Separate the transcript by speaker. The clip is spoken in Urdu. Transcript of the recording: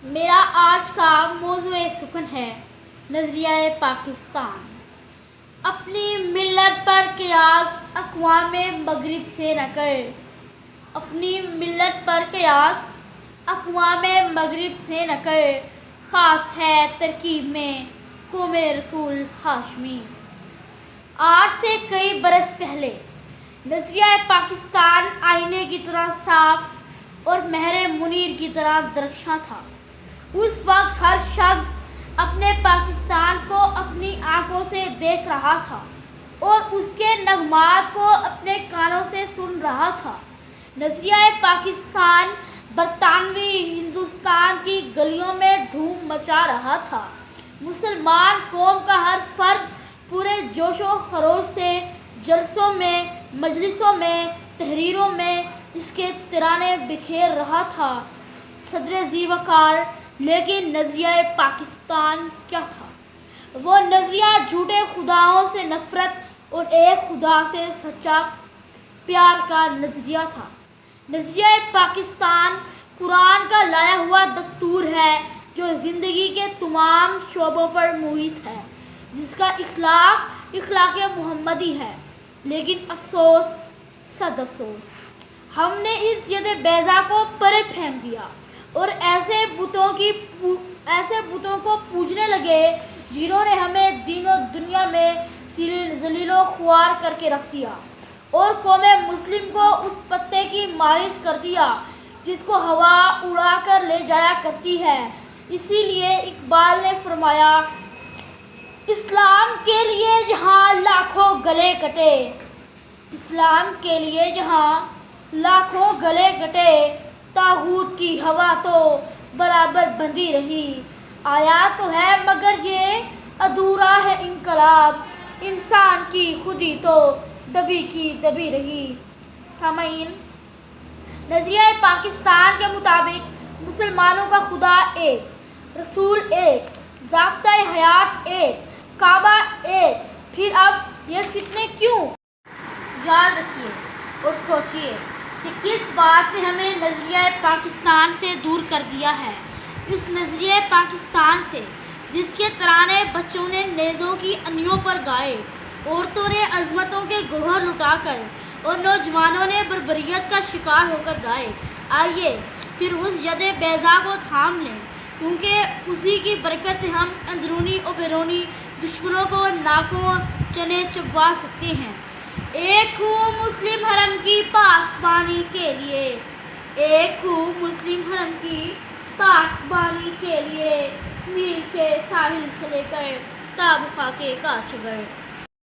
Speaker 1: میرا آج کا موضوع سخن ہے نظریہ پاکستان۔ اپنی ملت پر قیاس اقوام مغرب سے نہ کر، اپنی ملت پر قیاس اقوام مغرب سے نہ کر، خاص ہے ترکیب میں قوم رسول ہاشمی۔ آج سے کئی برس پہلے نظریہ پاکستان آئینے کی طرح صاف اور مہر منیر کی طرح درخشاں تھا۔ اس وقت ہر شخص اپنے پاکستان کو اپنی آنکھوں سے دیکھ رہا تھا اور اس کے نغمات کو اپنے کانوں سے سن رہا تھا۔ نظریہ پاکستان برطانوی ہندوستان کی گلیوں میں دھوم مچا رہا تھا۔ مسلمان قوم کا ہر فرد پورے جوش و خروش سے جلسوں میں، مجلسوں میں، تحریروں میں اس کے ترانے بکھیر رہا تھا۔ صدر ذی وقار لیکن نظریہ پاکستان کیا تھا؟ وہ نظریہ جھوٹے خداؤں سے نفرت اور ایک خدا سے سچا پیار کا نظریہ تھا۔ نظریہ پاکستان قرآن کا لایا ہوا دستور ہے جو زندگی کے تمام شعبوں پر محیط ہے، جس کا اخلاق محمدی ہے۔ لیکن افسوس، صد افسوس، ہم نے اس ید بیضا کو پرے پھینک دیا اور ایسے بتوں کو پوجنے لگے جنہوں نے ہمیں دین و دنیا میں ذلیل و خوار کر کے رکھ دیا اور قوم مسلم کو اس پتے کی مانند کر دیا جس کو ہوا اڑا کر لے جایا کرتی ہے۔ اسی لیے اقبال نے فرمایا، اسلام کے لیے جہاں لاکھوں گلے کٹے، اسلام کے لیے جہاں لاکھوں گلے کٹے، طاغوت کی ہوا تو برابر بندھی رہی۔ آیا تو ہے مگر یہ ادھورا ہے انقلاب، انسان کی خودی تو دبی کی دبی رہی۔ سامعین، نظریہ پاکستان کے مطابق مسلمانوں کا خدا ایک، رسول ایک، ضابطۂ حیات ایک، کعبہ ایک، پھر اب یہ فتنے کیوں؟ یاد رکھیے اور سوچیے کہ کس بات نے ہمیں نظریہ پاکستان سے دور کر دیا ہے۔ اس نظریہ پاکستان سے جس کے ترانے بچوں نے نیزوں کی انیوں پر گائے، عورتوں نے عظمتوں کے گوہر لٹا کر اور نوجوانوں نے بربریت کا شکار ہو کر گائے۔ آئیے پھر اس ید بیضا کو تھام لیں، کیونکہ اسی کی برکت سے ہم اندرونی و بیرونی دشمنوں کو ناکوں چنے چبوا سکتے ہیں۔ ایک ہوں مسلم حرم کی پاسبانی کے لیے، ایک ہوں مسلم حرم کی پاسبانی کے لیے، نیل کے ساحل سے لے کر تا بخا کے کاشغر۔